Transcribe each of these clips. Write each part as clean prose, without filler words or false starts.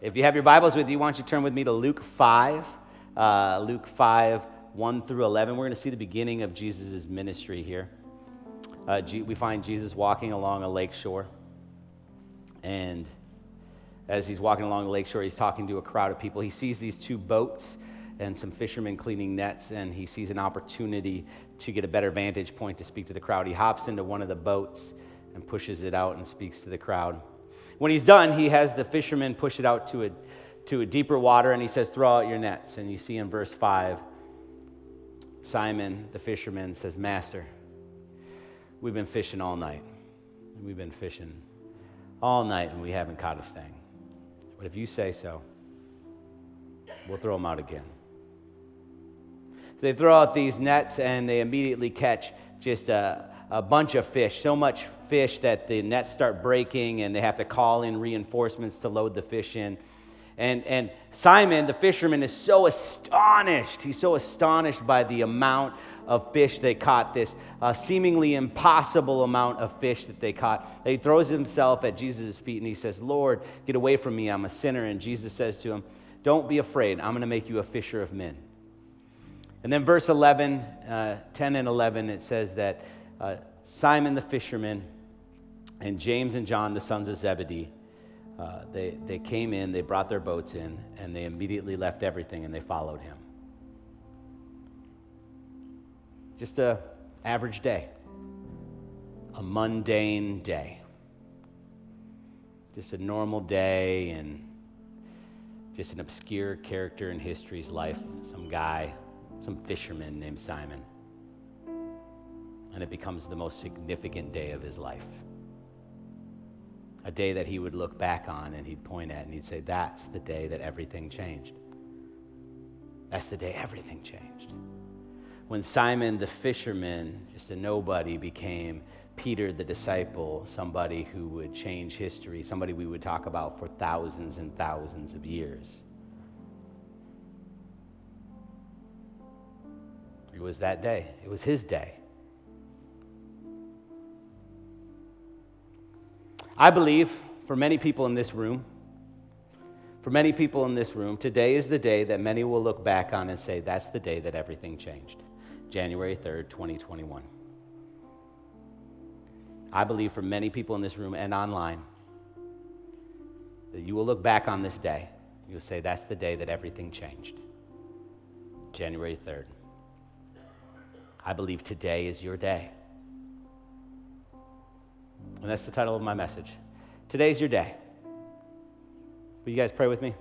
If you have your Bibles with you, why don't you turn with me to Luke 5, 1 through 11. We're going to see the beginning of Jesus' ministry here. We find Jesus walking along a lake shore, and as he's walking along the lake shore, he's talking to a crowd of people. He sees these two boats and some fishermen cleaning nets, and he sees an opportunity to get a better vantage point to speak to the crowd. He hops into one of the boats and pushes it out and speaks to the crowd. When he's done, he has the fishermen push it out to a deeper water, and he says, "Throw out your nets." And you see in verse 5, Simon, the fisherman, says, "Master, we've been fishing all night. We've been fishing all night, and we haven't caught a thing. But if you say so, we'll throw them out again." So they throw out these nets, and they immediately catch just a bunch of fish, so much fish that the nets start breaking, and they have to call in reinforcements to load the fish in. And Simon, the fisherman, is so astonished. He's so astonished by the amount of fish they caught, this seemingly impossible amount of fish that they caught. He throws himself at Jesus' feet, and he says, "Lord, get away from me. I'm a sinner." And Jesus says to him, "Don't be afraid. I'm going to make you a fisher of men." And then verse 11, 10 and 11, it says that Simon the fisherman and James and John, the sons of Zebedee, they came in, they brought their boats in, and they immediately left everything and they followed him. Just an average day, a mundane day, just a normal day, and just an obscure character in history's life, some guy, some fisherman named Simon. And it becomes the most significant day of his life. A day that he would look back on and he'd point at and he'd say, "That's the day that everything changed. That's the day everything changed." When Simon the fisherman, just a nobody, became Peter the disciple, somebody who would change history, somebody we would talk about for thousands and thousands of years. It was that day. It was his day. I believe for many people in this room, today is the day that many will look back on and say, "That's the day that everything changed." January 3rd, 2021. I believe for many people in this room and online that you will look back on this day. You'll say, "That's the day that everything changed." January 3rd. I believe today is your day. And that's the title of my message. Today's your day. Will you guys pray with me?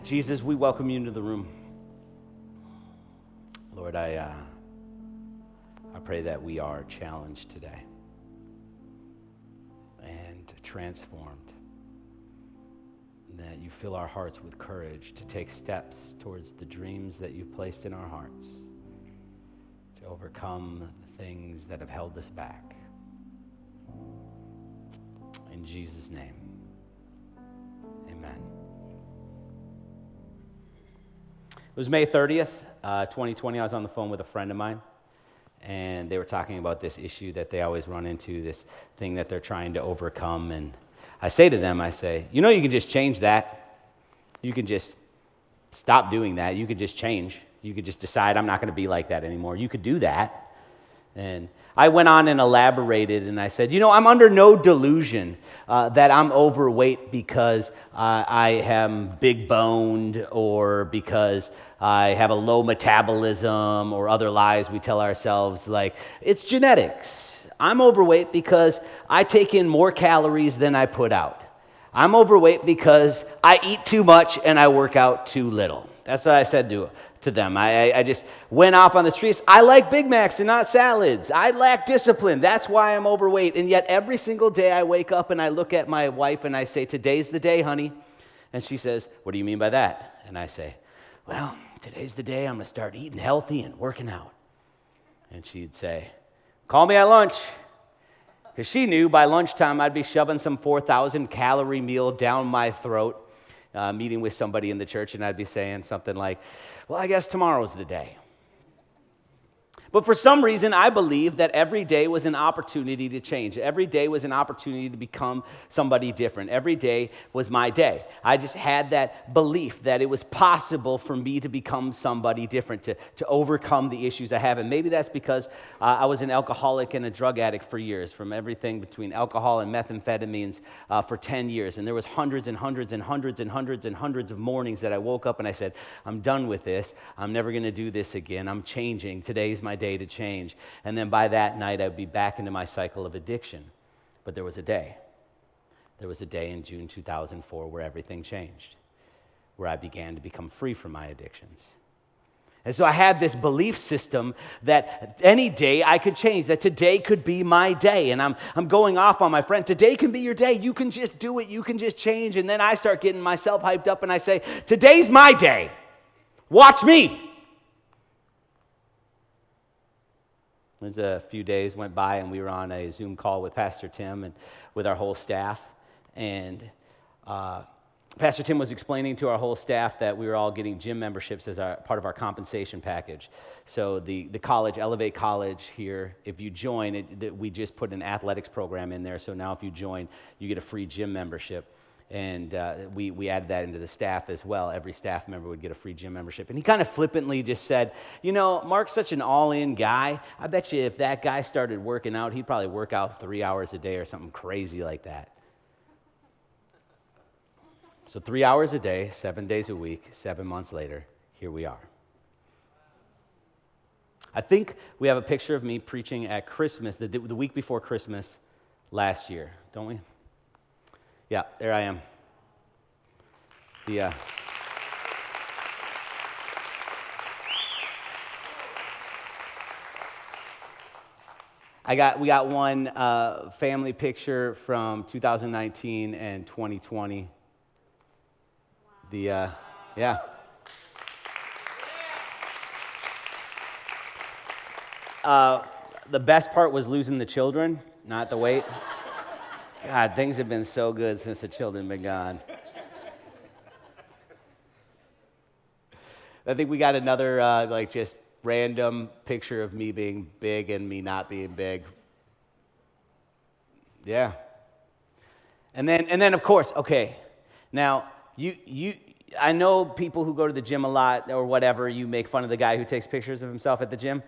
Jesus, we welcome you into the room. Lord, I pray that we are challenged today and transformed, that you fill our hearts with courage to take steps towards the dreams that you've placed in our hearts, to overcome the things that have held us back. In Jesus' name, amen. It was May 30th, 2020. I was on the phone with a friend of mine, and they were talking about this issue that they always run into, this thing that they're trying to overcome. And I say to them, you know, you can just change that. You can just stop doing that. You could just change. You could just decide, I'm not going to be like that anymore. You could do that. And I went on and elaborated, and I said, I'm under no delusion that I'm overweight because I am big-boned, or because I have a low metabolism, or other lies we tell ourselves like, it's genetics. I'm overweight because I take in more calories than I put out. I'm overweight because I eat too much and I work out too little. That's what I said to them. I just went off on the streets. I like Big Macs and not salads. I lack discipline. That's why I'm overweight. And yet every single day I wake up and I look at my wife and I say, "Today's the day, honey." And she says, "What do you mean by that?" And I say, "Well, today's the day I'm going to start eating healthy and working out." And she'd say, "Call me at lunch." Because she knew by lunchtime I'd be shoving some 4,000 calorie meal down my throat, meeting with somebody in the church, and I'd be saying something like, "Well, I guess tomorrow's the day." But for some reason, I believed that every day was an opportunity to change. Every day was an opportunity to become somebody different. Every day was my day. I just had that belief that it was possible for me to become somebody different, to overcome the issues I have. And maybe that's because I was an alcoholic and a drug addict for years, from everything between alcohol and methamphetamines for 10 years. And there was hundreds and hundreds and hundreds and hundreds and hundreds of mornings that I woke up and I said, I'm done with this. I'm never going to do this again. I'm changing. Today's my day to change. And then by that night, I'd be back into my cycle of addiction. But there was a day. There was a day in June 2004 where everything changed, where I began to become free from my addictions. And so I had this belief system that any day I could change, that today could be my day. And I'm going off on my friend. Today can be your day. You can just do it. You can just change. And then I start getting myself hyped up and I say, today's my day. Watch me. There's a few days went by and we were on a Zoom call with Pastor Tim and with our whole staff. And Pastor Tim was explaining to our whole staff that we were all getting gym memberships as part of our compensation package. So the college, Elevate College here, if you join, we just put an athletics program in there. So now if you join, you get a free gym membership. And we added that into the staff as well. Every staff member would get a free gym membership. And he kind of flippantly just said, you know, Mark's such an all-in guy. I bet you if that guy started working out, he'd probably work out 3 hours a day or something crazy like that. So 3 hours a day, 7 days a week, 7 months later, here we are. I think we have a picture of me preaching at Christmas, the week before Christmas last year, don't we? Yeah, there I am. We got one family picture from 2019 and 2020. Yeah. The best part was losing the children, not the weight. God, things have been so good since the children have been gone. I think we got another just random picture of me being big and me not being big. Yeah. And then of course, okay. Now, I know people who go to the gym a lot or whatever, you make fun of the guy who takes pictures of himself at the gym.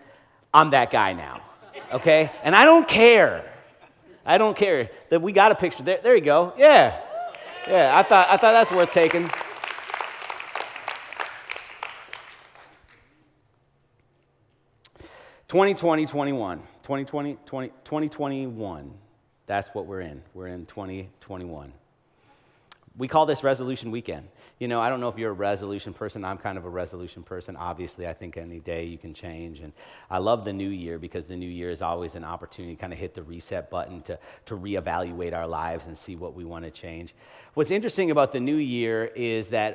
I'm that guy now. Okay? And I don't care. That we got a picture. There you go. Yeah. I thought that's worth taking. (2020, 2021. That's what we're in. We're in 2021. We call this resolution weekend. You know, I don't know if you're a resolution person. I'm kind of a resolution person. Obviously, I think any day you can change. And I love the new year because the new year is always an opportunity to kind of hit the reset button to reevaluate our lives and see what we want to change. What's interesting about the new year is that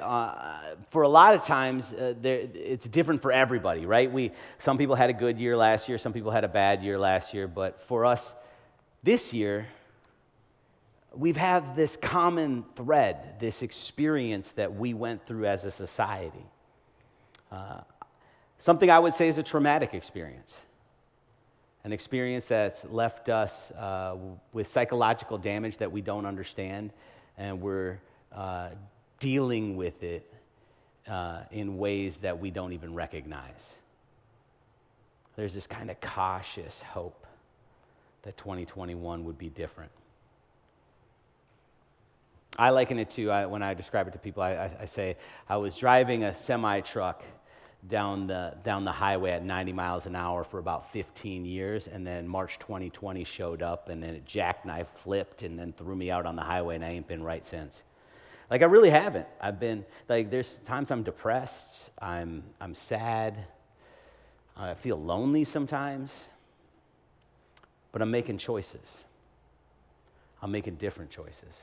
for a lot of times, it's different for everybody, right? Some people had a good year last year. Some people had a bad year last year. But for us, this year, we've had this common thread, this experience that we went through as a society. Something I would say is a traumatic experience, an experience that's left us with psychological damage that we don't understand, and we're dealing with it in ways that we don't even recognize. There's this kind of cautious hope that 2021 would be different. I liken it to, when I describe it to people, I say, I was driving a semi-truck down the highway at 90 miles an hour for about 15 years, and then March 2020 showed up, and then it jackknife flipped, and then threw me out on the highway, and I ain't been right since. Like, I really haven't. I've been, there's times I'm depressed, I'm sad, I feel lonely sometimes, but I'm making choices. I'm making different choices.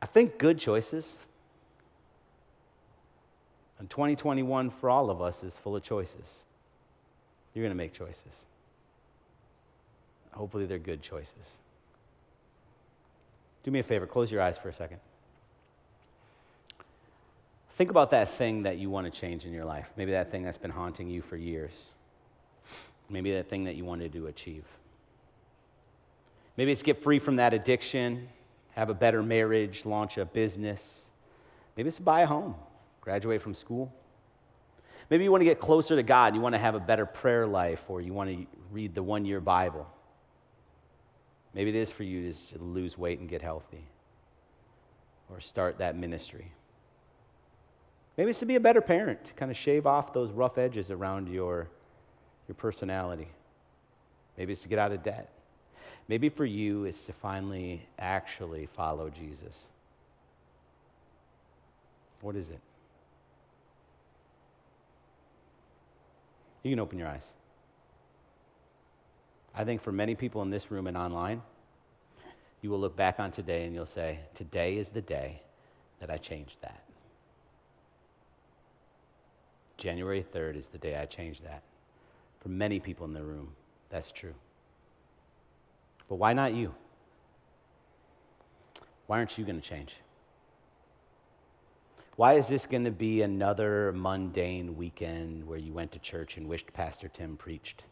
I think good choices. And 2021 for all of us is full of choices. You're going to make choices. Hopefully they're good choices. Do me a favor, close your eyes for a second. Think about that thing that you want to change in your life. Maybe that thing that's been haunting you for years. Maybe that thing that you wanted to achieve. Maybe it's get free from that addiction, have a better marriage, launch a business. Maybe it's buy a home, graduate from school. Maybe you want to get closer to God. You want to have a better prayer life, or you want to read the one-year Bible. Maybe it is for you to lose weight and get healthy, or start that ministry. Maybe it's to be a better parent, to kind of shave off those rough edges around your personality. Maybe it's to get out of debt. Maybe for you, it's to finally actually follow Jesus. What is it? You can open your eyes. I think for many people in this room and online, you will look back on today and you'll say, today is the day that I changed that. January 3rd is the day I changed that. For many people in the room, that's true. But why not you? Why aren't you going to change? Why is this going to be another mundane weekend where you went to church and wished Pastor Tim preached?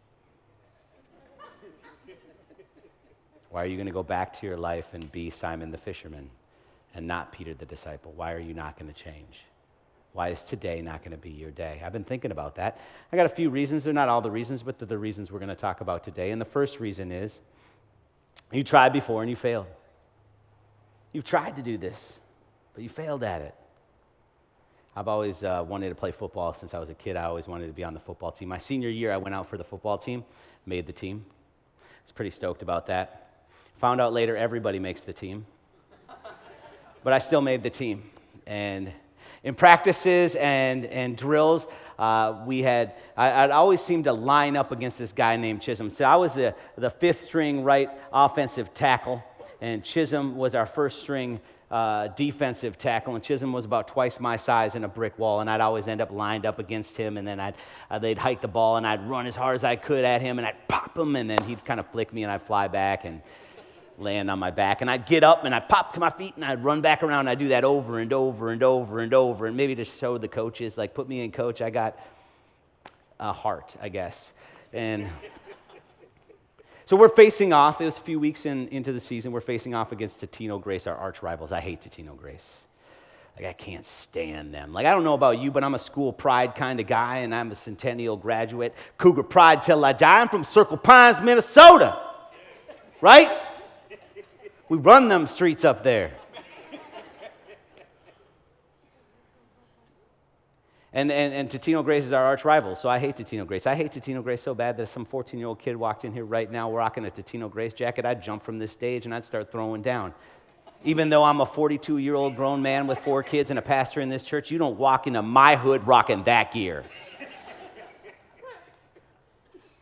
Why are you going to go back to your life and be Simon the fisherman and not Peter the disciple? Why are you not going to change? Why is today not going to be your day? I've been thinking about that. I got a few reasons. They're not all the reasons, but they're the reasons we're going to talk about today. And the first reason is you tried before and you failed. You've tried to do this, but you failed at it. I've always wanted to play football since I was a kid. I always wanted to be on the football team. My senior year, I went out for the football team, made the team. I was pretty stoked about that. Found out later everybody makes the team. But I still made the team. And in practices and drills, I'd always seemed to line up against this guy named Chisholm. So I was the fifth string right offensive tackle, and Chisholm was our first string defensive tackle, and Chisholm was about twice my size in a brick wall, and I'd always end up lined up against him, and then they'd hike the ball, and I'd run as hard as I could at him, and I'd pop him, and then he'd kind of flick me, and I'd fly back and land on my back, and I'd get up, and I'd pop to my feet, and I'd run back around, and I'd do that over and over and over and over, and maybe to show the coaches, like, put me in, coach, I got a heart, I guess. And so we're facing off. It was a few weeks into the season. We're facing off against Totino Grace, our arch rivals. I hate Totino Grace. Like, I can't stand them. Like, I don't know about you, but I'm a school pride kind of guy, and I'm a Centennial graduate. Cougar pride till I die. I'm from Circle Pines, Minnesota. Right? We run them streets up there. And Totino Grace is our arch rival, so I hate Totino Grace. I hate Totino Grace so bad that if some 14-year-old kid walked in here right now rocking a Totino Grace jacket, I'd jump from this stage and I'd start throwing down. Even though I'm a 42-year-old grown man with 4 kids and a pastor in this church, you don't walk into my hood rocking that gear.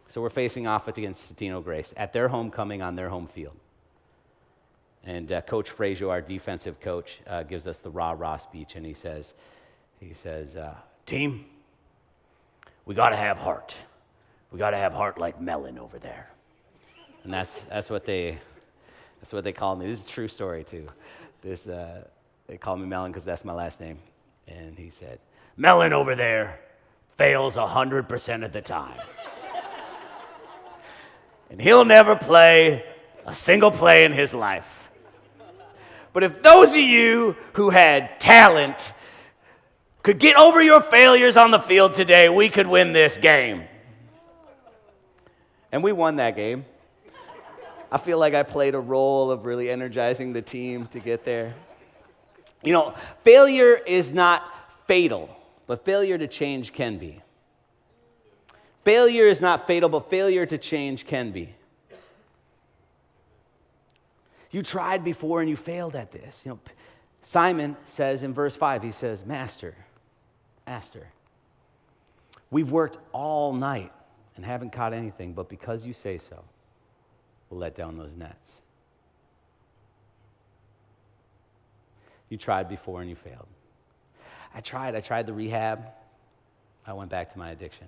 So we're facing off against Totino Grace at their homecoming on their home field. And Coach Frazier, our defensive coach, gives us the rah-rah speech, and he says, team, we got to have heart. We got to have heart like Melon over there. And that's what they call me. This is a true story, too. They call me Melon because that's my last name. And he said, Melon over there fails 100% of the time. And he'll never play a single play in his life. But if those of you who had talent could get over your failures on the field today, we could win this game. And we won that game. I feel like I played a role of really energizing the team to get there. You know, failure is not fatal, but failure to change can be. Failure is not fatal, but failure to change can be. You tried before and you failed at this. You know, Simon says in verse 5, he says, Master, we've worked all night and haven't caught anything, but because you say so, we'll let down those nets. You tried before and you failed. I tried the rehab. I went back to my addiction.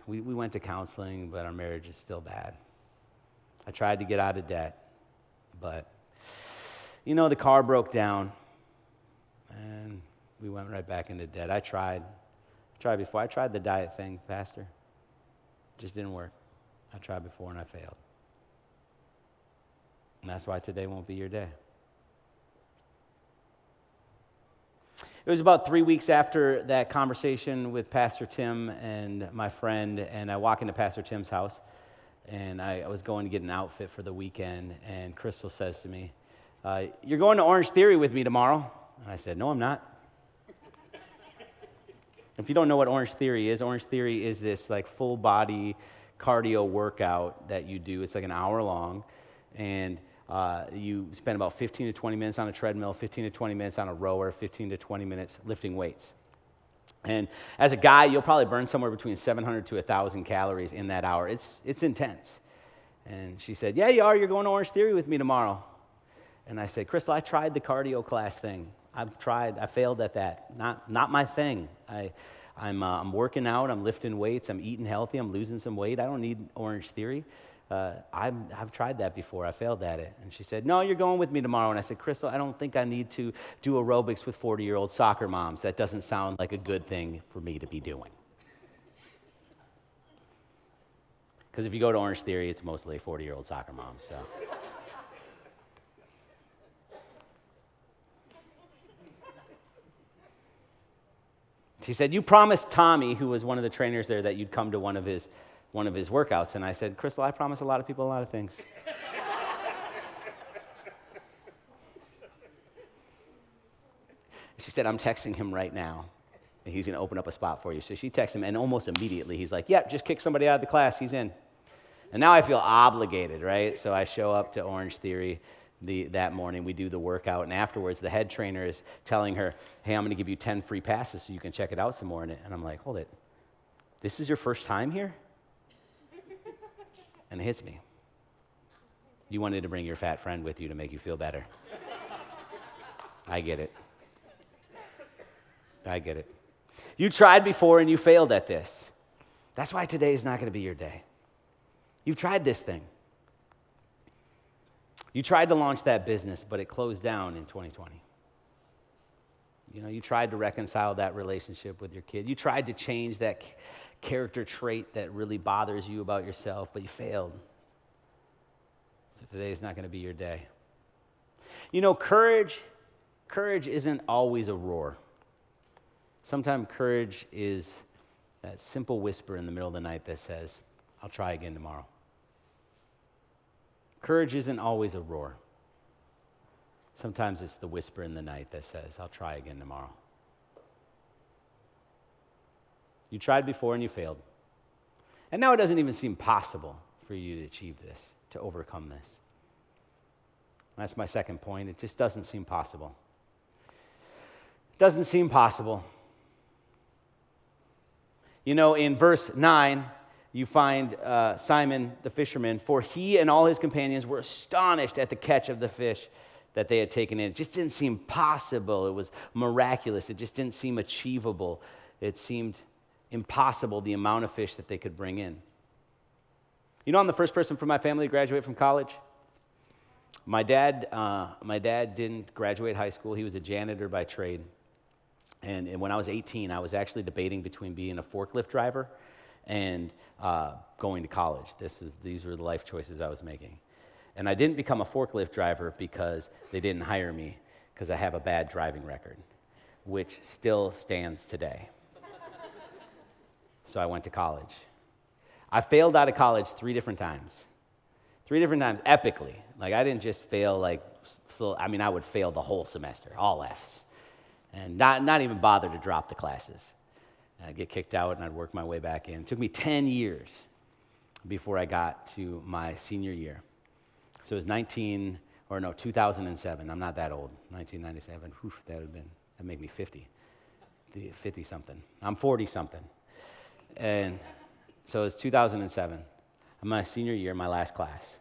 We went to counseling, but our marriage is still bad. I tried to get out of debt, but, the car broke down, and we went right back into debt. I tried before. I tried the diet thing, Pastor. Just didn't work. I tried before and I failed. And that's why today won't be your day. It was about 3 weeks after that conversation with Pastor Tim and my friend, and I walk into Pastor Tim's house, and I was going to get an outfit for the weekend, and Crystal says to me, "You're going to Orange Theory with me tomorrow?" And I said, "No, I'm not." If you don't know what Orange Theory is this like full body cardio workout that you do. It's like an hour long, and you spend about 15 to 20 minutes on a treadmill, 15 to 20 minutes on a rower, 15 to 20 minutes lifting weights. And as a guy, you'll probably burn somewhere between 700 to 1,000 calories in that hour. It's intense. And she said, "Yeah, you are. You're going to Orange Theory with me tomorrow." And I said, "Crystal, I tried the cardio class thing. I failed at that. Not my thing. I'm working out, I'm lifting weights, I'm eating healthy, I'm losing some weight. I don't need Orange Theory. I've tried that before. I failed at it." And she said, "No, you're going with me tomorrow." And I said, "Crystal, I don't think I need to do aerobics with 40-year-old soccer moms. That doesn't sound like a good thing for me to be doing." Because if you go to Orange Theory, it's mostly 40-year-old soccer moms, so... She said, "You promised Tommy, who was one of the trainers there, that you'd come to one of his workouts." And I said, "Crystal, I promise a lot of people a lot of things." She said, "I'm texting him right now, and he's going to open up a spot for you." So she texts him, and almost immediately he's like, "Yep, just kick somebody out of the class. He's in." And now I feel obligated, right? So I show up to Orange Theory that morning. We do the workout, and afterwards the head trainer is telling her, "Hey, I'm going to give you 10 free passes so you can check it out some more." And I'm like, "Hold it. This is your first time here?" And it hits me. You wanted to bring your fat friend with you to make you feel better. I get it. I get it. You tried before and you failed at this. That's why today is not going to be your day. You've tried this thing. You tried to launch that business, but it closed down in 2020. You tried to reconcile that relationship with your kid. You tried to change that character trait that really bothers you about yourself, but you failed. So today is not going to be your day. Courage isn't always a roar. Sometimes courage is that simple whisper in the middle of the night that says, "I'll try again tomorrow." Courage isn't always a roar. Sometimes it's the whisper in the night that says, "I'll try again tomorrow." You tried before and you failed. And now it doesn't even seem possible for you to achieve this, to overcome this. That's my second point. It just doesn't seem possible. It doesn't seem possible. In verse 9, you find Simon the fisherman, "For he and all his companions were astonished at the catch of the fish that they had taken in." It just didn't seem possible. It was miraculous. It just didn't seem achievable. It seemed impossible, the amount of fish that they could bring in. I'm the first person from my family to graduate from college. My dad didn't graduate high school. He was a janitor by trade. And when I was 18, I was actually debating between being a forklift driver and going to college. These were the life choices I was making. And I didn't become a forklift driver because they didn't hire me, because I have a bad driving record, which still stands today. So I went to college. I failed out of college 3 different times. 3 different times, epically. Like, I didn't just fail, I would fail the whole semester, all Fs, and not even bother to drop the classes. And I'd get kicked out, and I'd work my way back in. It took me 10 years before I got to my senior year. So it was 2007. I'm not that old. 1997. Whew, that'd make me 50. 50-something. I'm 40-something. And so it's 2007. I'm my senior year, my last class.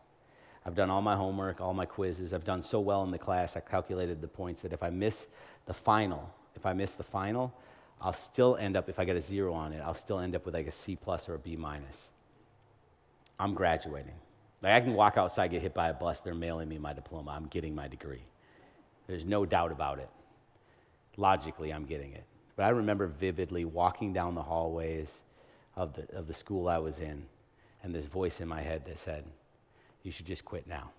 I've done all my homework, all my quizzes. I've done so well in the class, I calculated the points that if I miss the final, I'll still end up, if I get a 0 on it, I'll still end up with like a C+ or a B-. I'm graduating. Like, I can walk outside, get hit by a bus, they're mailing me my diploma. I'm getting my degree. There's no doubt about it. Logically, I'm getting it. But I remember vividly walking down the hallways of the school I was in, and this voice in my head that said, you should just quit now.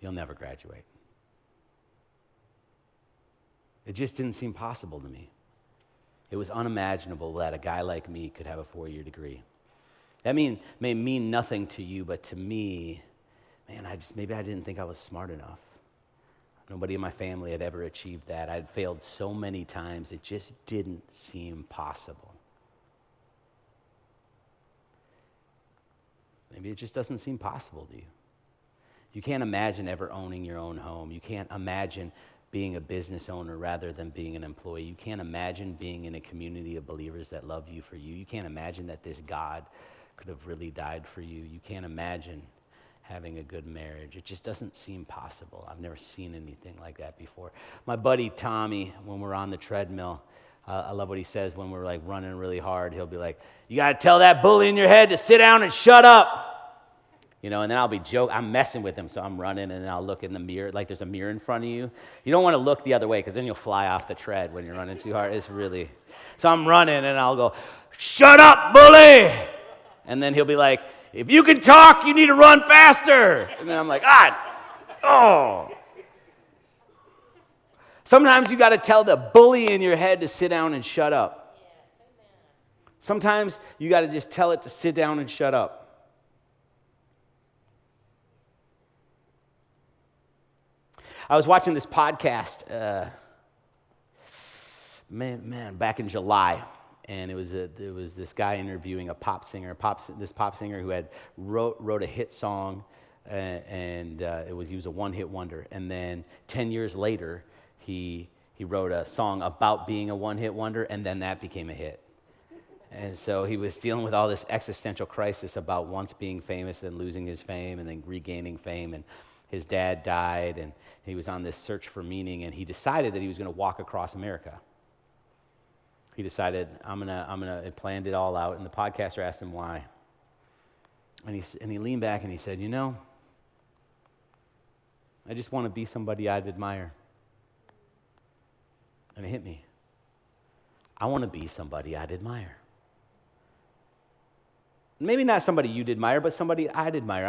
You'll never graduate. It just didn't seem possible to me. It was unimaginable that a guy like me could have a 4-year degree. That may mean nothing to you, but to me, man, maybe I didn't think I was smart enough. Nobody in my family had ever achieved that. I'd failed so many times, it just didn't seem possible. Maybe it just doesn't seem possible to you. You can't imagine ever owning your own home. You can't imagine being a business owner rather than being an employee. You can't imagine being in a community of believers that love you for you. You can't imagine that this God could have really died for you. You can't imagine having a good marriage. It just doesn't seem possible. I've never seen anything like that before. My buddy Tommy, when we're on the treadmill, I love what he says when we're like running really hard. He'll be like, you got to tell that bully in your head to sit down and shut up. And then I'll be I'm messing with him, so I'm running, and then I'll look in the mirror, like there's a mirror in front of you. You don't want to look the other way, because then you'll fly off the tread when you're running too hard. So I'm running, and I'll go, shut up, bully! And then he'll be like, if you can talk, you need to run faster. And then I'm like, oh. Sometimes you got to tell the bully in your head to sit down and shut up. Sometimes you got to just tell it to sit down and shut up. I was watching this podcast, back in July, and it was this guy interviewing a pop singer, this pop singer who had wrote a hit song, and he was a one-hit wonder. And then 10 years later, he wrote a song about being a one-hit wonder, and then that became a hit. And so he was dealing with all this existential crisis about once being famous, then losing his fame, and then regaining fame. And his dad died, and he was on this search for meaning, and he decided that he was going to walk across America. He decided, and planned it all out, and the podcaster asked him why. And he leaned back and he said, I just want to be somebody I'd admire. And it hit me. I want to be somebody I'd admire. Maybe not somebody you'd admire, but somebody I'd admire.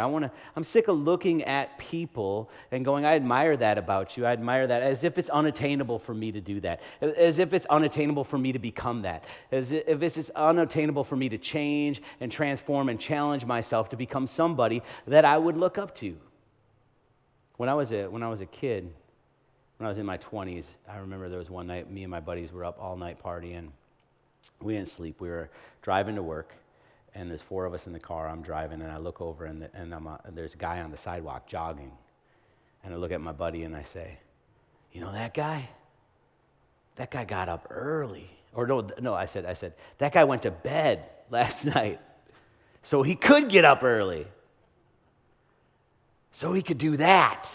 I'm sick of looking at people and going, I admire that about you. I admire that, as if it's unattainable for me to do that. As if it's unattainable for me to become that. As if it's unattainable for me to change and transform and challenge myself to become somebody that I would look up to. When I was a kid, when I was in my 20s, I remember there was one night, me and my buddies were up all night partying. We didn't sleep. We were driving to work, and there's 4 of us in the car. I'm driving, and I look over, and there's a guy on the sidewalk jogging. And I look at my buddy, and I say, that guy? That guy got up early. Or no, I said, that guy went to bed last night, so he could get up early. So he could do that.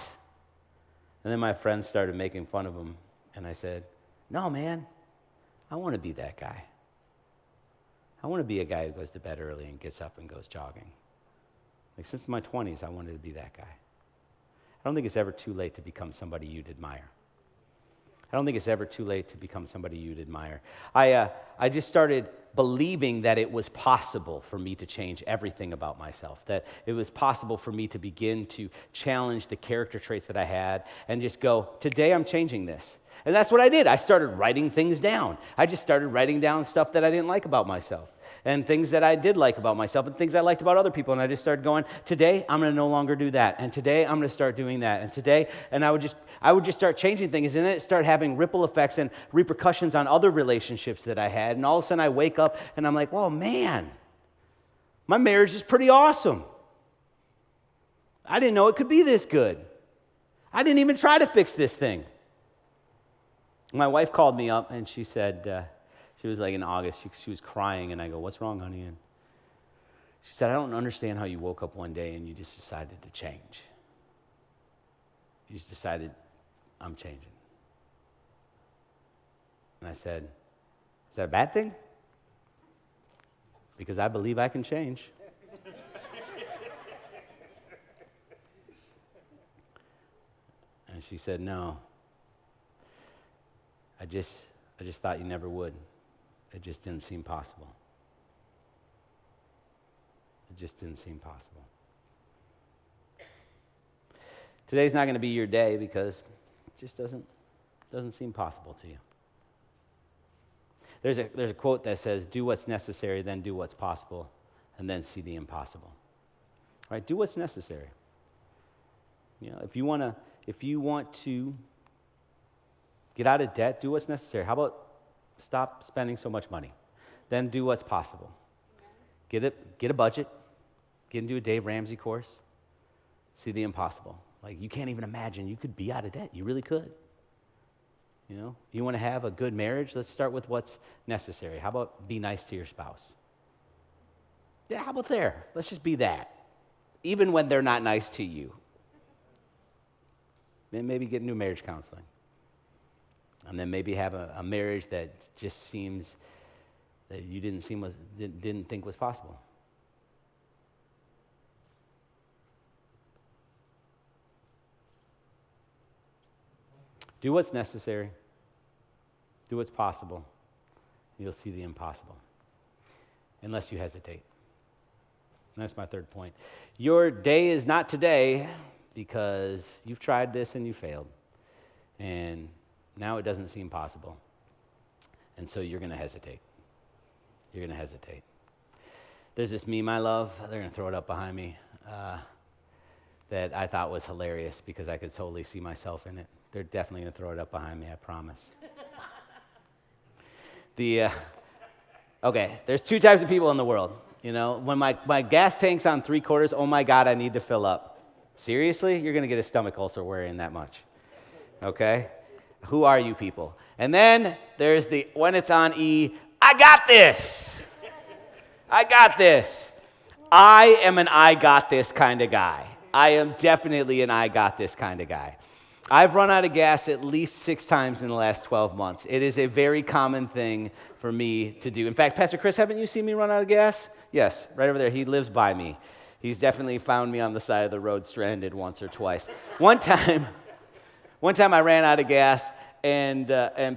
And then my friends started making fun of him, and I said, no, man, I want to be that guy. I want to be a guy who goes to bed early and gets up and goes jogging. Like, since my 20s, I wanted to be that guy. I don't think it's ever too late to become somebody you'd admire. I don't think it's ever too late to become somebody you'd admire. I just started believing that it was possible for me to change everything about myself, that it was possible for me to begin to challenge the character traits that I had and just go, today I'm changing this. And that's what I did. I started writing things down. I just started writing down stuff that I didn't like about myself, and things that I did like about myself, and things I liked about other people. And I just started going, today I'm going to no longer do that. And today I'm going to start doing that. And today, and I would just start changing things. And then it started having ripple effects and repercussions on other relationships that I had. And all of a sudden I wake up and I'm like, well, man, my marriage is pretty awesome. I didn't know it could be this good. I didn't even try to fix this thing. My wife called me up, and she said, she was like in August, she was crying, and I go, what's wrong, honey? And she said, I don't understand how you woke up one day and you just decided to change. You just decided, I'm changing. And I said, is that a bad thing? Because I believe I can change. And she said, no. I just thought you never would. It just didn't seem possible. It just didn't seem possible. Today's not going to be your day because it just doesn't seem possible to you. There's a quote that says, "Do what's necessary, then do what's possible, and then see the impossible." Right? Do what's necessary. If you want to get out of debt, do what's necessary. How about stop spending so much money? Then do what's possible. Get a budget. Get into a Dave Ramsey course. See the impossible. Like, you can't even imagine you could be out of debt. You really could. You want to have a good marriage? Let's start with what's necessary. How about be nice to your spouse? Yeah, how about there? Let's just be that. Even when they're not nice to you. Then maybe get into marriage counseling. And then maybe have a marriage that just seems that you didn't think was possible. Do what's necessary. Do what's possible. You'll see the impossible. Unless you hesitate. And that's my third point. Your day is not today because you've tried this and you failed. And now it doesn't seem possible. And so you're going to hesitate. You're going to hesitate. There's this meme I love. They're going to throw it up behind me. That I thought was hilarious because I could totally see myself in it. They're definitely going to throw it up behind me, I promise. Okay, there's two types of people in the world. When my gas tank's on 3/4, oh my God, I need to fill up. Seriously? You're going to get a stomach ulcer worrying that much. Okay? Who are you people? And then there's when it's on E, I got this. I got this. I am an I got this kind of guy. I am definitely an I got this kind of guy. I've run out of gas at least 6 times in the last 12 months. It is a very common thing for me to do. In fact, Pastor Chris, haven't you seen me run out of gas? Yes, right over there. He lives by me. He's definitely found me on the side of the road stranded once or twice. One time I ran out of gas, and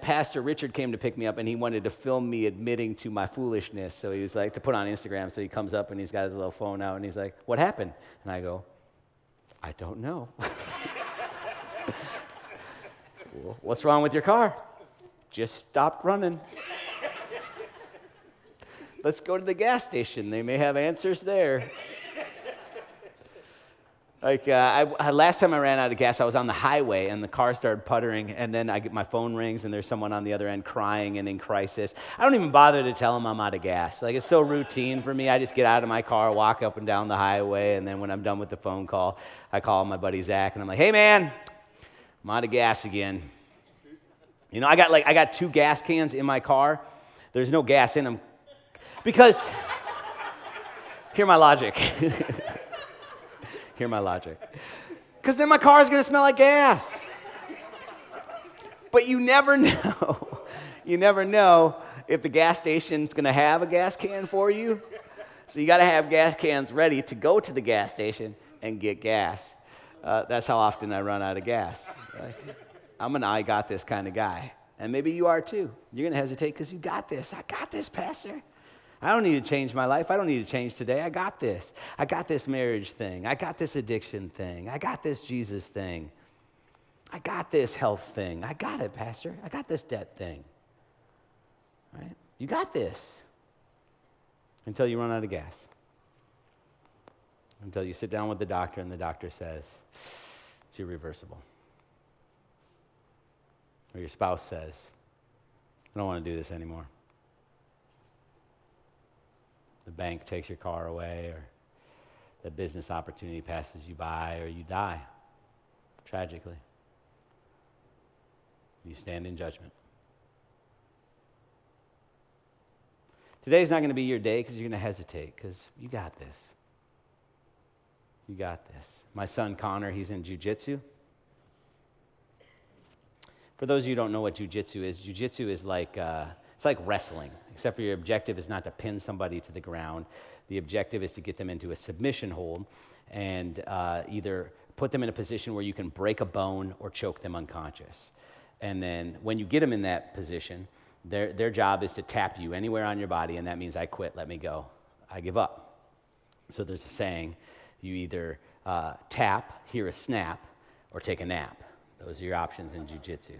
Pastor Richard came to pick me up, and he wanted to film me admitting to my foolishness. So he was like, to put on Instagram. So he comes up, and he's got his little phone out, and he's like, "What happened?" And I go, "I don't know." "What's wrong with your car?" "Just stopped running." "Let's go to the gas station. They may have answers there." Last time I ran out of gas, I was on the highway, and the car started puttering, and then my phone rings, and there's someone on the other end crying and in crisis. I don't even bother to tell them I'm out of gas. It's so routine for me. I just get out of my car, walk up and down the highway, and then when I'm done with the phone call, I call my buddy Zach, and I'm like, "Hey, man, I'm out of gas again." I got 2 gas cans in my car. There's no gas in them. Because, hear my logic. Hear my logic. Because then my car is going to smell like gas. But you never know. You never know if the gas station's going to have a gas can for you. So you got to have gas cans ready to go to the gas station and get gas. That's how often I run out of gas. I'm an I got this kind of guy. And maybe you are too. You're going to hesitate because you got this. I got this, Pastor. I don't need to change my life. I don't need to change today. I got this. I got this marriage thing. I got this addiction thing. I got this Jesus thing. I got this health thing. I got it, Pastor. I got this debt thing. Right? You got this. Until you run out of gas. Until you sit down with the doctor and the doctor says, it's irreversible. Or your spouse says, I don't want to do this anymore. The bank takes your car away, or the business opportunity passes you by, or you die tragically. You stand in judgment. Today's not going to be your day because you're going to hesitate because you got this. You got this. My son Connor, he's in jiu-jitsu. For those of you who don't know what jiu-jitsu is like it's like wrestling, except for your objective is not to pin somebody to the ground. The objective is to get them into a submission hold and either put them in a position where you can break a bone or choke them unconscious. And then when you get them in that position, their job is to tap you anywhere on your body, and that means I quit, let me go, I give up. So there's a saying, you either tap, hear a snap, or take a nap. Those are your options in jiu-jitsu.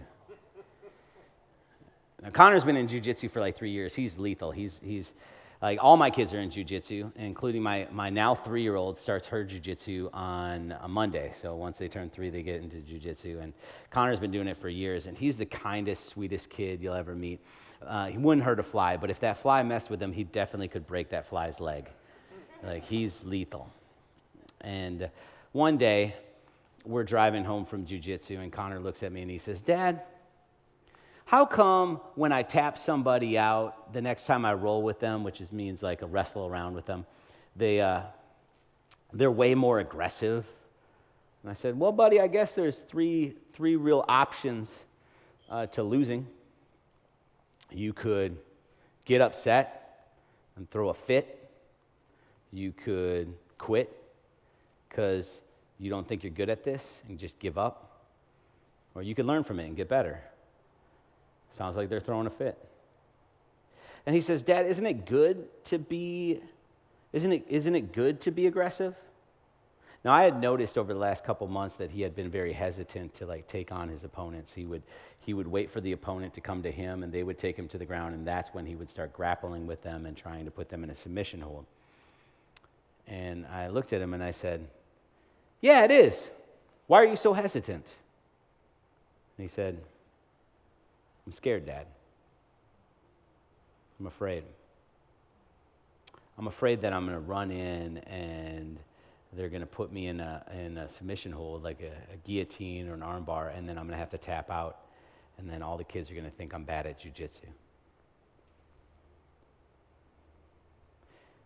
Now, Connor's been in jiu-jitsu for like 3 years. He's lethal. He's like, all my kids are in jiu-jitsu, including my now 3-year-old starts her jiu-jitsu on a Monday. So once they turn 3, they get into jiu-jitsu. And Connor's been doing it for years, and he's the kindest, sweetest kid you'll ever meet. He wouldn't hurt a fly, but if that fly messed with him, he definitely could break that fly's leg. Like, he's lethal. And one day, we're driving home from jiu-jitsu, and Connor looks at me and he says, "Dad, how come when I tap somebody out, the next time I roll with them, which means like a wrestle around with them, they're way more aggressive?" And I said, "Well, buddy, I guess there's three real options to losing. You could get upset and throw a fit. You could quit because you don't think you're good at this and just give up. Or you could learn from it and get better." Sounds like they're throwing a fit. And he says, "Dad, isn't it good to be aggressive?" Now, I had noticed over the last couple months that he had been very hesitant to like take on his opponents. He would wait for the opponent to come to him, and they would take him to the ground, and that's when he would start grappling with them and trying to put them in a submission hold. And I looked at him and I said, "Yeah, it is. Why are you so hesitant?" And he said, "I'm scared, Dad. I'm afraid. I'm afraid that I'm going to run in and they're going to put me in a submission hold, like a guillotine or an arm bar, and then I'm going to have to tap out, and then all the kids are going to think I'm bad at jiu-jitsu."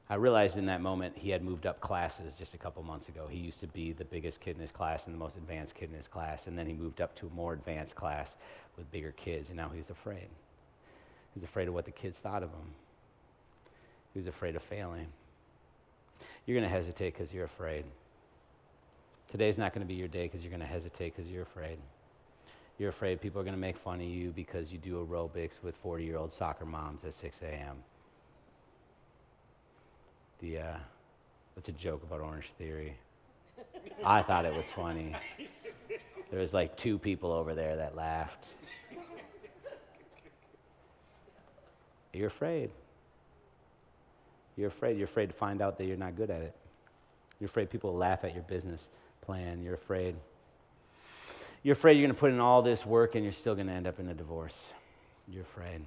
I realized in that moment he had moved up classes just a couple months ago. He used to be the biggest kid in his class and the most advanced kid in his class, and then he moved up to a more advanced class with bigger kids, and now he's afraid. He's afraid of what the kids thought of him. He was afraid of failing. You're going to hesitate because you're afraid. Today's not going to be your day because you're going to hesitate because you're afraid. You're afraid people are going to make fun of you because you do aerobics with 40-year-old soccer moms at 6 a.m. That's a joke about Orange Theory. I thought it was funny. There was like 2 people over there that laughed. You're afraid. You're afraid. You're afraid to find out that you're not good at it. You're afraid people will laugh at your business plan. You're afraid. You're afraid you're going to put in all this work and you're still going to end up in a divorce. You're afraid.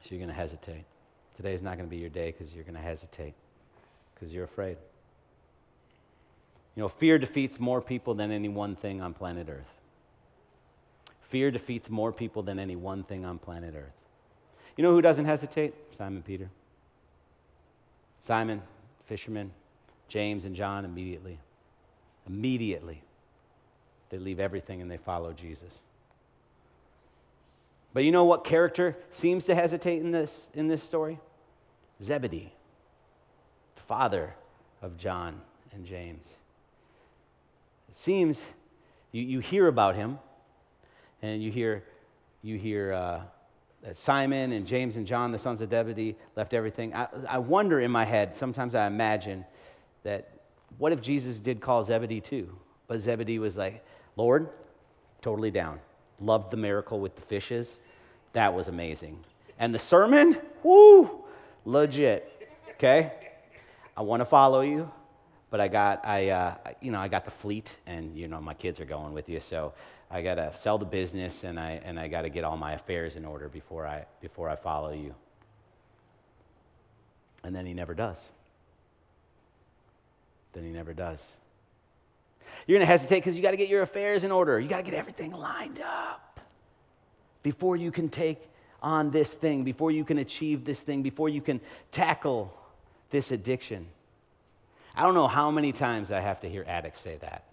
So you're going to hesitate. Today's not going to be your day because you're going to hesitate because you're afraid. You know, fear defeats more people than any one thing on planet Earth. Fear defeats more people than any one thing on planet Earth. You know who doesn't hesitate? Simon Peter. Simon, fisherman, James and John immediately. Immediately. They leave everything and they follow Jesus. But you know what character seems to hesitate in this story? Zebedee, the father of John and James. It seems you hear about him, and you hear that Simon and James and John, the sons of Zebedee, left everything. I wonder in my head, sometimes I imagine that what if Jesus did call Zebedee too? But Zebedee was like, "Lord, totally down. Loved the miracle with the fishes. That was amazing. And the sermon, woo, legit. Okay? I want to follow you, but I got the fleet, and my kids are going with you, so I got to sell the business, and I got to get all my affairs in order before I follow you." And then he never does. You're going to hesitate because you got to get your affairs in order. You got to get everything lined up before you can take on this thing, before you can achieve this thing, before you can tackle this addiction. I don't know how many times I have to hear addicts say that.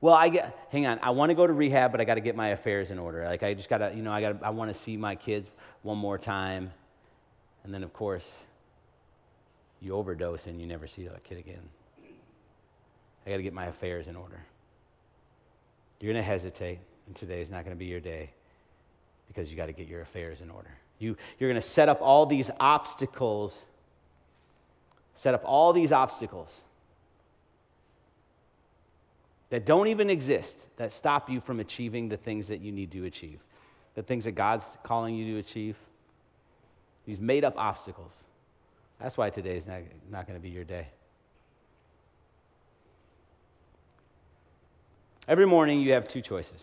Well, I want to go to rehab, but I got to get my affairs in order. Like, I just got to, I want to see my kids one more time. And then, of course, you overdose and you never see that kid again. I got to get my affairs in order. You're going to hesitate, and today is not going to be your day because you got to get your affairs in order. You're going to set up all these obstacles Set up all these obstacles that don't even exist, that stop you from achieving the things that you need to achieve, the things that God's calling you to achieve. These made-up obstacles. That's why today is not going to be your day. Every morning you have two choices: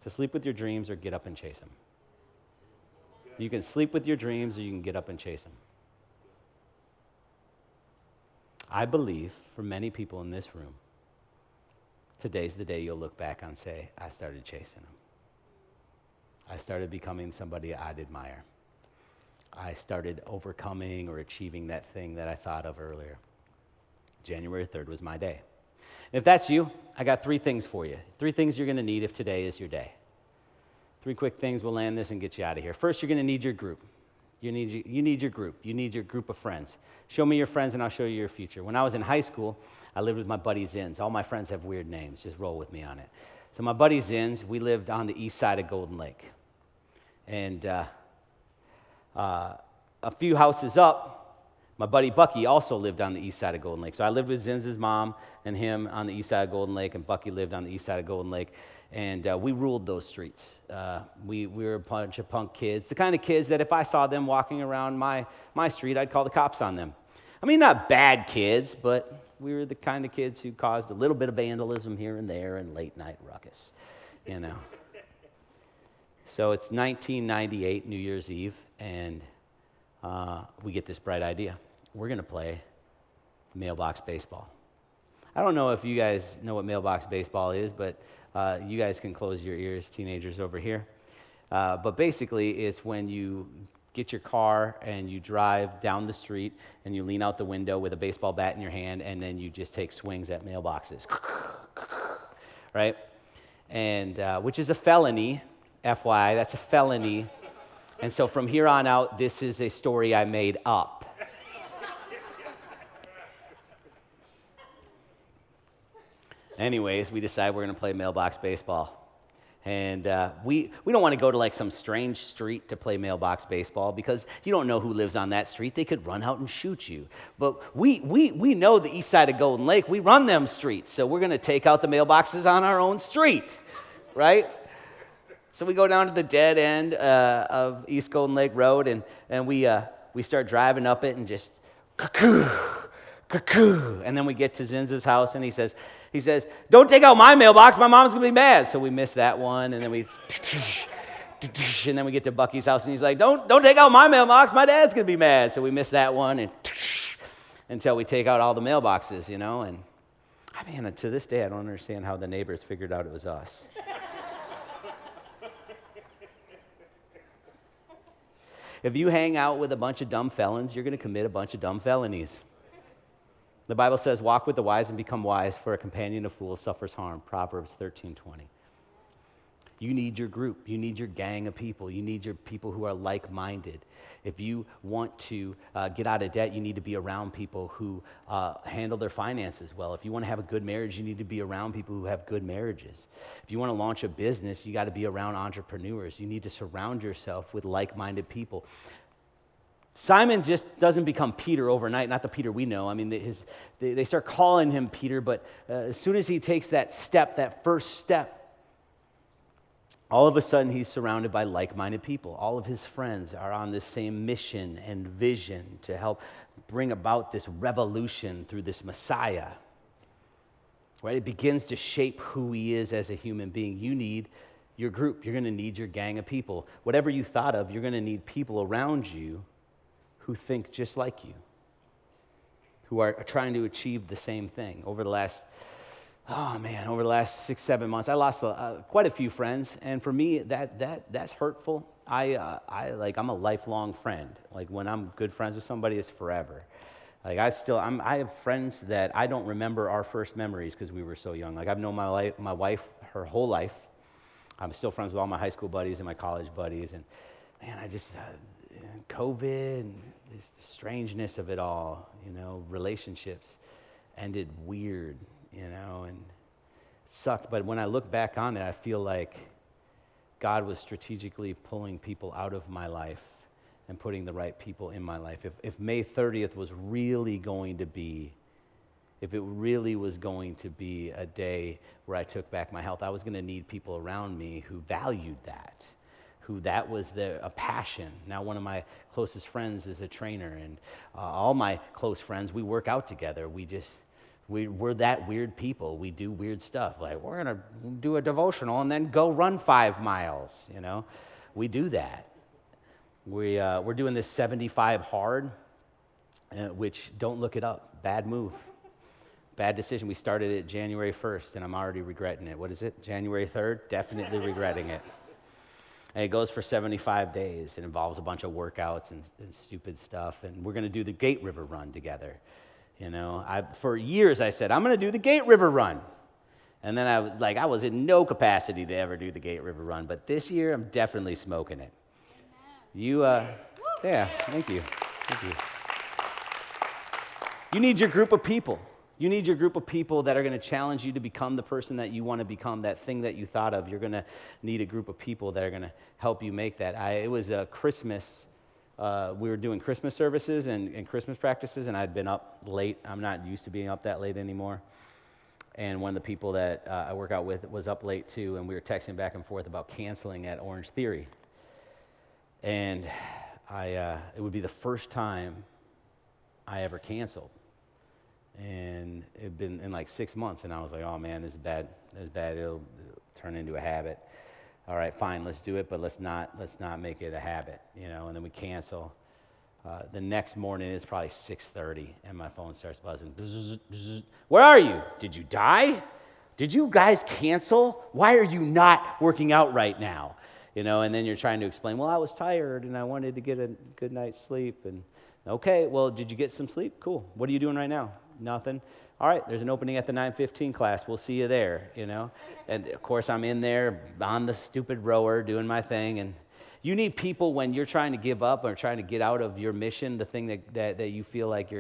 to sleep with your dreams or get up and chase them. You can sleep with your dreams or you can get up and chase them. I believe for many people in this room, today's the day you'll look back and say, I started chasing them. I started becoming somebody I'd admire. I started overcoming or achieving that thing that I thought of earlier. January 3rd was my day. And if that's you, I got 3 things for you. 3 things you're going to need if today is your day. 3 quick things, we'll land this and get you out of here. First, you're going to need your group. You need your group. You need your group of friends. Show me your friends and I'll show you your future. When I was in high school, I lived with my buddy Zins. All my friends have weird names. Just roll with me on it. So my buddy Zins, we lived on the east side of Golden Lake. And a few houses up, my buddy Bucky also lived on the east side of Golden Lake. So I lived with Zins' mom and him on the east side of Golden Lake, and Bucky lived on the east side of Golden Lake. And we ruled those streets. We were a bunch of punk kids, the kind of kids that if I saw them walking around my street, I'd call the cops on them. I mean, not bad kids, but we were the kind of kids who caused a little bit of vandalism here and there and late night ruckus, you know. So it's 1998, New Year's Eve, and we get this bright idea. We're going to play mailbox baseball. I don't know if you guys know what mailbox baseball is, but you guys can close your ears, teenagers over here. But basically, it's when you get your car and you drive down the street and you lean out the window with a baseball bat in your hand, and then you just take swings at mailboxes, right? And which is a felony, FYI, that's a felony. And so from here on out, this is a story I made up. Anyways, we decide we're going to play mailbox baseball. And we don't want to go to like some strange street to play mailbox baseball because you don't know who lives on that street. They could run out and shoot you. But we know the east side of Golden Lake. We run them streets. So we're going to take out the mailboxes on our own street, right? So we go down to the dead end of East Golden Lake Road, and we start driving up it and just cuckoo, cuckoo. And then we get to Zinz's house, and he says, don't take out my mailbox. My mom's going to be mad. So we miss that one, and then we get to Bucky's house, and he's like, don't take out my mailbox. My dad's going to be mad. So we miss that one, and until we take out all the mailboxes, you know. And I mean, to this day, I don't understand how the neighbors figured out it was us. If you hang out with a bunch of dumb felons, you're going to commit a bunch of dumb felonies. The Bible says, walk with the wise and become wise, for a companion of fools suffers harm. Proverbs 13:20. You need your group. You need your gang of people. You need your people who are like-minded. If you want to get out of debt, you need to be around people who handle their finances well. If you want to have a good marriage, you need to be around people who have good marriages. If you want to launch a business, you got to be around entrepreneurs. You need to surround yourself with like-minded people. Simon just doesn't become Peter overnight, not the Peter we know. I mean, they start calling him Peter, but as soon as he takes that step, that first step, all of a sudden he's surrounded by like-minded people. All of his friends are on this same mission and vision to help bring about this revolution through this Messiah. Right? It begins to shape who he is as a human being. You need your group. You're going to need your gang of people. Whatever you thought of, you're going to need people around you who think just like you, who are trying to achieve the same thing. Over the last 6-7 months, I lost quite a few friends, and for me, that's hurtful. I'm a lifelong friend. Like when I'm good friends with somebody, it's forever. Like I have friends that I don't remember our first memories because we were so young. Like I've known my wife her whole life. I'm still friends with all my high school buddies and my college buddies, and man, I just COVID and the strangeness of it all, you know, relationships ended weird, you know, and it sucked. But when I look back on it, I feel like God was strategically pulling people out of my life and putting the right people in my life. If May 30th was really going to be, if it really was going to be a day where I took back my health, I was going to need people around me who valued that, who that was a passion. Now, one of my closest friends is a trainer, and all my close friends, we work out together. We're that weird people. We do weird stuff. Like, we're going to do a devotional and then go run 5 miles, you know. We do that. We're doing this 75 hard, which, don't look it up. Bad move. Bad decision. We started it January 1st, and I'm already regretting it. What is it? January 3rd? Definitely regretting it. And it goes for 75 days. It involves a bunch of workouts and stupid stuff. And we're going to do the Gate River Run together. You know, for years I said, I'm going to do the Gate River Run. And then I was in no capacity to ever do the Gate River Run. But this year, I'm definitely smoking it. Yeah, thank you. Thank you. You need your group of people. You need your group of people that are going to challenge you to become the person that you want to become, that thing that you thought of. You're going to need a group of people that are going to help you make that. It was a Christmas. We were doing Christmas services and Christmas practices, and I'd been up late. I'm not used to being up that late anymore. And one of the people that I work out with was up late too, and we were texting back and forth about canceling at Orange Theory. And it would be the first time I ever canceled. And it had been in like 6 months, and I was like, oh man, this is bad. It'll turn into a habit. All right, fine, let's do it, but let's not make it a habit, you know. And then we cancel. The next morning, it's probably 6:30, and my phone starts buzzing. Bzz, bzz. Where are you? Did you die? Did you guys cancel? Why are you not working out right now? You know, and then you're trying to explain, well, I was tired, and I wanted to get a good night's sleep. And okay, well, did you get some sleep? Cool. What are you doing right now? Nothing. All right, there's an opening at the 9:15 class. We'll see you there, you know. And, of course, I'm in there on the stupid rower doing my thing. And you need people when you're trying to give up or trying to get out of your mission, the thing that you feel like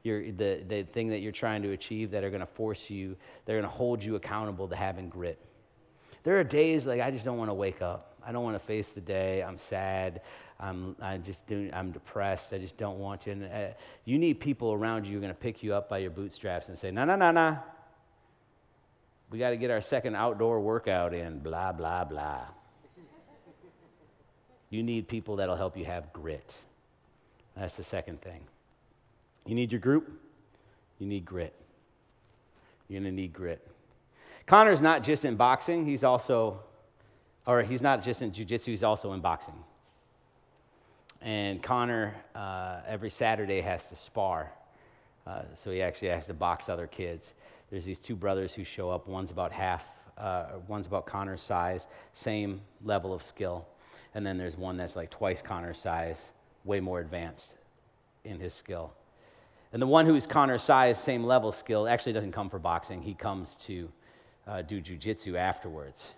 the thing that you're trying to achieve, that are going to force you, they're going to hold you accountable to having grit. There are days like I just don't want to wake up. I don't want to face the day. I'm sad. I'm depressed. I just don't want to. And, you need people around you who are going to pick you up by your bootstraps and say, no. We got to get our second outdoor workout in, blah, blah, blah. You need people that'll help you have grit. That's the second thing. You need your group. You need grit. You're going to need grit. Connor's not just in boxing. He's not just in jiu-jitsu. He's also in boxing. And Connor, every Saturday, has to spar. So he actually has to box other kids. There's these two brothers who show up. One's about Connor's size, same level of skill. And then there's one that's like twice Connor's size, way more advanced in his skill. And the one who's Connor's size, same level skill, actually doesn't come for boxing. He comes to do jiu-jitsu afterwards.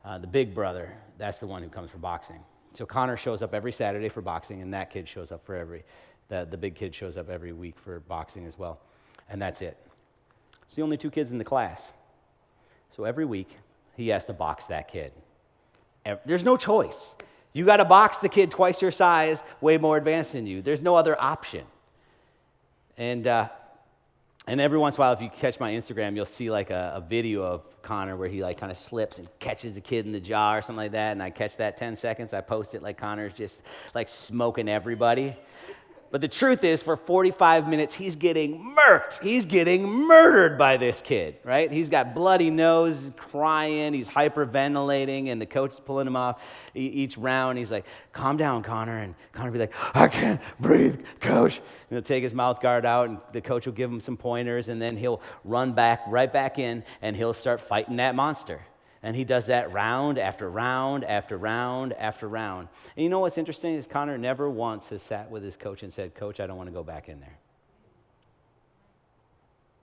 The big brother, that's the one who comes for boxing. So Connor shows up every Saturday for boxing, and that kid shows up the big kid shows up every week for boxing as well. And that's it. It's the only two kids in the class. So every week, he has to box that kid. There's no choice. You got to box the kid twice your size, way more advanced than you. There's no other option. And every once in a while, if you catch my Instagram, you'll see like a video of Connor where he like kind of slips and catches the kid in the jaw or something like that. And I catch that 10 seconds. I post it like Connor's just like smoking everybody. But the truth is, for 45 minutes, he's getting murked. He's getting murdered by this kid, right? He's got bloody nose, crying, he's hyperventilating, and the coach is pulling him off each round. He's like, calm down, Connor. And Connor will be like, I can't breathe, coach. And he'll take his mouth guard out, and the coach will give him some pointers, and then he'll run right back in, and he'll start fighting that monster. And he does that round after round after round after round. And you know what's interesting is Connor never once has sat with his coach and said, Coach, I don't want to go back in there.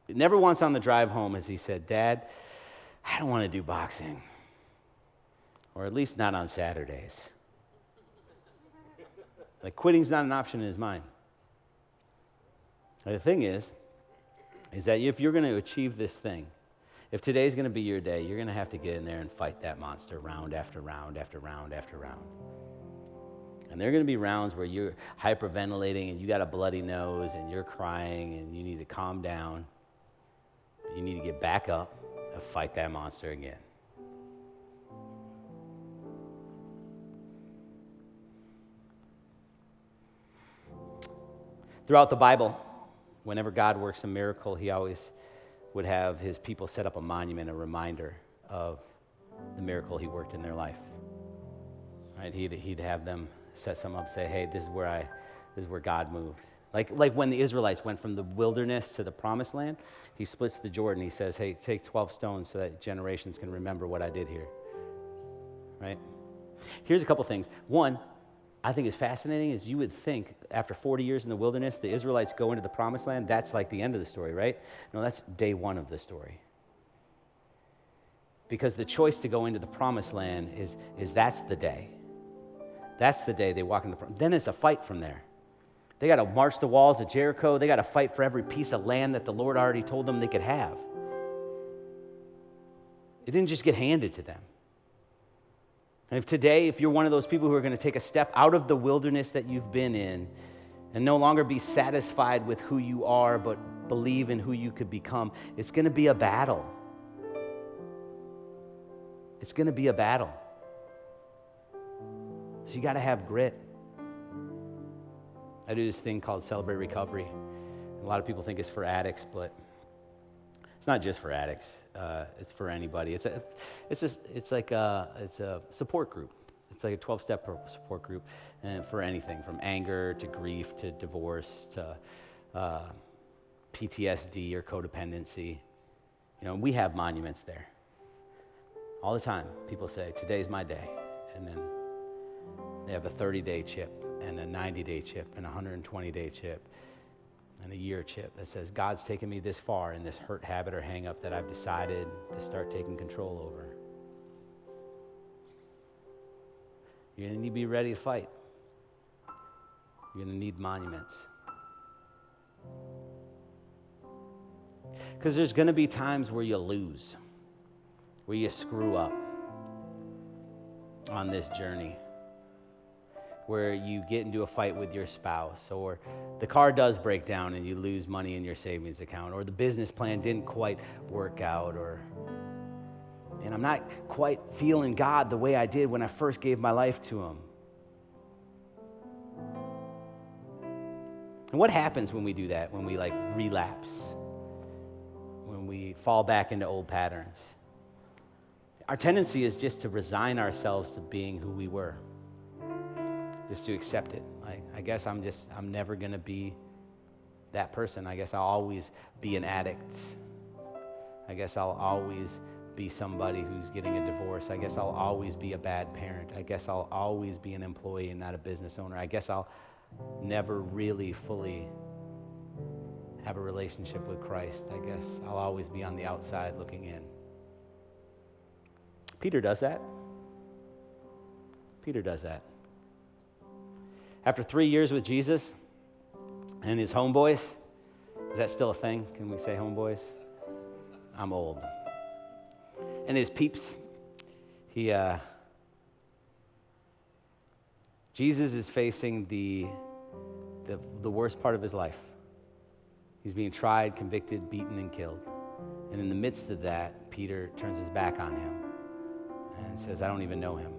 Never once on the drive home has he said, Dad, I don't want to do boxing. Or at least not on Saturdays. Like quitting's not an option in his mind. And the thing is that if you're going to achieve this thing, if today's going to be your day, you're going to have to get in there and fight that monster round after round after round after round. And there are going to be rounds where you're hyperventilating and you got a bloody nose and you're crying and you need to calm down. You need to get back up and fight that monster again. Throughout the Bible, whenever God works a miracle, he always would have his people set up a monument, a reminder of the miracle he worked in their life. Right? He'd have them set some up, say, hey, this is where God moved. Like when the Israelites went from the wilderness to the promised land, he splits the Jordan. He says, hey, take 12 stones so that generations can remember what I did here. Right? Here's a couple things. One, I think is fascinating is you would think after 40 years in the wilderness, the Israelites go into the promised land. That's like the end of the story, right? No, that's day one of the story. Because the choice to go into the promised land is that's the day. That's the day they walk into the promised land. Then it's a fight from there. They got to march the walls of Jericho. They got to fight for every piece of land that the Lord already told them they could have. It didn't just get handed to them. And if you're one of those people who are going to take a step out of the wilderness that you've been in and no longer be satisfied with who you are, but believe in who you could become, it's going to be a battle. It's going to be a battle. So you got to have grit. I do this thing called Celebrate Recovery. A lot of people think it's for addicts, but it's not just for addicts. It's for anybody. It's a support group. It's like a 12-step support group, and for anything from anger to grief to divorce to PTSD or codependency. We have monuments there. All the time, people say, today's my day. And then they have a 30-day chip and a 90-day chip and a 120-day chip and a year chip that says, God's taken me this far in this hurt habit or hang up that I've decided to start taking control over. You're going to need to be ready to fight. You're going to need monuments. Because there's going to be times where you lose, where you screw up on this journey, where you get into a fight with your spouse, or the car does break down and you lose money in your savings account, or the business plan didn't quite work out, and I'm not quite feeling God the way I did when I first gave my life to him. And what happens when we do that, when we relapse, when we fall back into old patterns? Our tendency is just to resign ourselves to being who we were. Just to accept it. I guess I'm never going to be that person. I guess I'll always be an addict. I guess I'll always be somebody who's getting a divorce. I guess I'll always be a bad parent. I guess I'll always be an employee and not a business owner. I guess I'll never really fully have a relationship with Christ. I guess I'll always be on the outside looking in. Peter does that. Peter does that. After 3 years with Jesus and his homeboys, is that still a thing? Can we say homeboys? I'm old. And his peeps, Jesus is facing the worst part of his life. He's being tried, convicted, beaten, and killed. And in the midst of that, Peter turns his back on him and says, I don't even know him.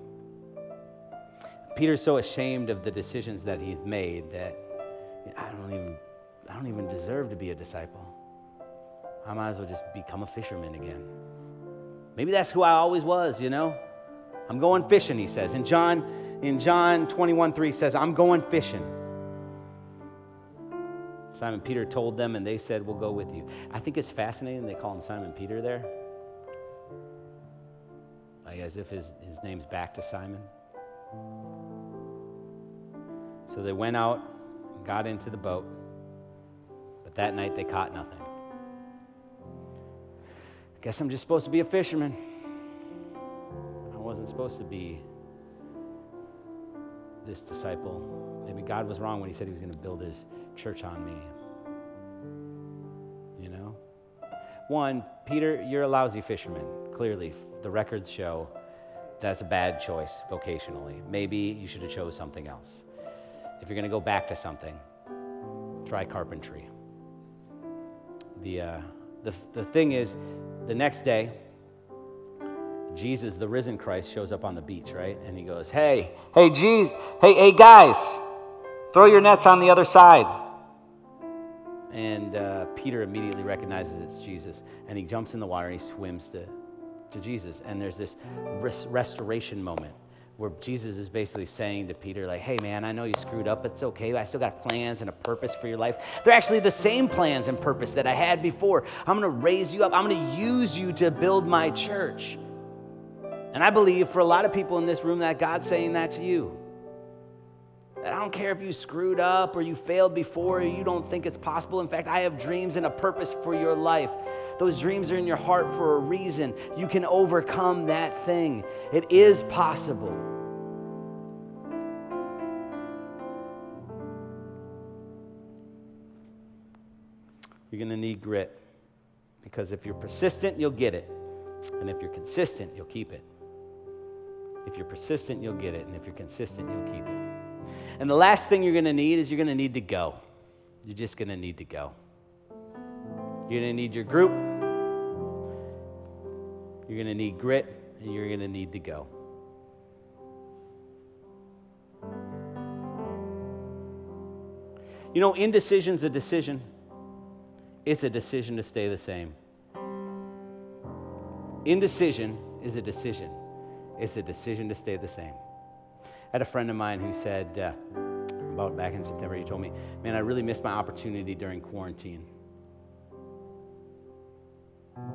Peter's so ashamed of the decisions that he's made that I don't even deserve to be a disciple. I might as well just become a fisherman again. Maybe that's who I always was, I'm going fishing, he says. In John 21:3 says, I'm going fishing. Simon Peter told them, and they said, we'll go with you. I think it's fascinating they call him Simon Peter there. As if his name's back to Simon. So they went out and got into the boat, but that night they caught nothing. I guess I'm just supposed to be a fisherman. I wasn't supposed to be this disciple. Maybe God was wrong when he said he was going to build his church on me. One, Peter, you're a lousy fisherman. Clearly, the records show that's a bad choice vocationally. Maybe you should have chose something else. If you're going to go back to something, try carpentry. The thing is, the next day, Jesus, the risen Christ, shows up on the beach, right? And he goes, hey, guys, throw your nets on the other side. And Peter immediately recognizes it's Jesus, and he jumps in the water and he swims to Jesus. And there's this restoration moment where Jesus is basically saying to Peter, like, hey, man, I know you screwed up. It's okay. I still got plans and a purpose for your life. They're actually the same plans and purpose that I had before. I'm going to raise you up. I'm going to use you to build my church. And I believe for a lot of people in this room that God's saying that to you. That I don't care if you screwed up or you failed before or you don't think it's possible. In fact, I have dreams and a purpose for your life. Those dreams are in your heart for a reason. You can overcome that thing. It is possible. You're going to need grit. Because if you're persistent, you'll get it. And if you're consistent, you'll keep it. If you're persistent, you'll get it. And if you're consistent, you'll keep it. And the last thing you're going to need is you're going to need to go. You're just going to need to go. You're going to need your group. You're going to need grit. And you're going to need to go. You know, indecision's a decision. It's a decision to stay the same. Indecision is a decision. It's a decision to stay the same. I had a friend of mine who said, about back in September, he told me, man, I really missed my opportunity during quarantine.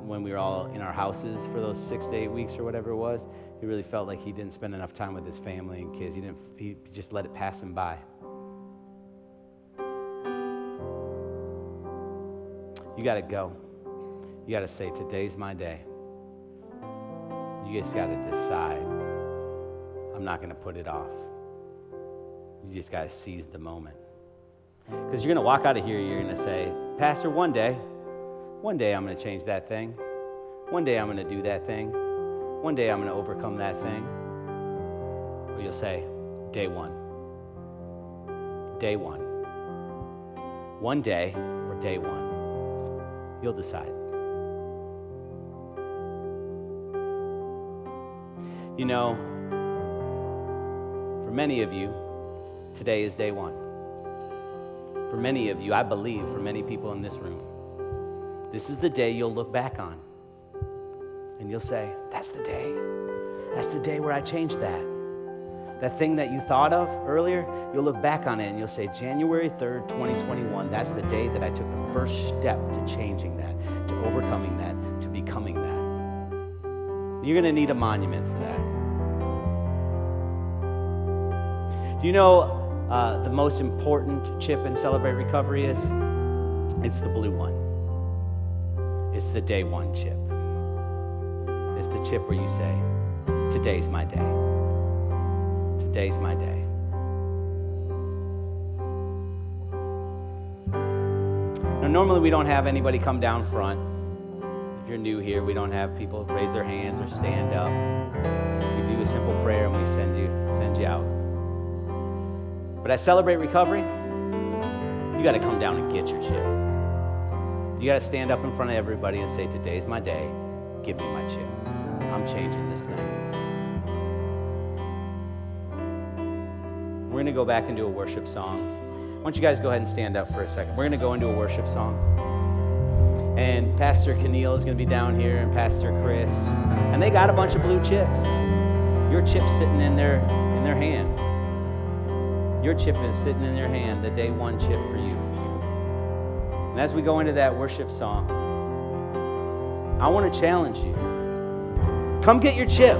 When we were all in our houses for those 6 to 8 weeks or whatever it was, he really felt like he didn't spend enough time with his family and kids. He just let it pass him by. You got to go. You got to say, today's my day. You just got to decide, I'm not going to put it off. You just got to seize the moment. Because you're going to walk out of here, you're going to say, Pastor, one day I'm going to change that thing. One day I'm going to do that thing. One day I'm going to overcome that thing. Or you'll say, day one. Day one. One day or day one. You'll decide. You know, for many of you, today is day one. For many of you, I believe, for many people in this room, this is the day you'll look back on. And you'll say, that's the day. That's the day where I changed that. That thing that you thought of earlier, you'll look back on it and you'll say, January 3rd, 2021, that's the day that I took the first step to changing that, to overcoming that, to becoming that. You're going to need a monument for that. Do you know the most important chip in Celebrate Recovery is? It's the blue one. It's the day one chip. It's the chip where you say, today's my day. Today's my day. Now, normally we don't have anybody come down front. If you're new here, we don't have people raise their hands or stand up. We do a simple prayer and we send you out. But at Celebrate Recovery, you got to come down and get your chip. You got to stand up in front of everybody and say, today's my day. Give me my chip. I'm changing this thing. We're going to go back into a worship song. Why don't you guys go ahead and stand up for a second. We're going to go into a worship song. And Pastor Keneal is going to be down here and Pastor Chris. And they got a bunch of blue chips. Your chip's sitting in their hand. Your chip is sitting in their hand, the day one chip for you. And as we go into that worship song, I want to challenge you. Come get your chip.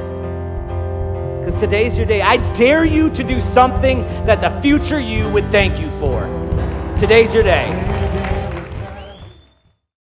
Because today's your day. I dare you to do something that the future you would thank you for. Today's your day.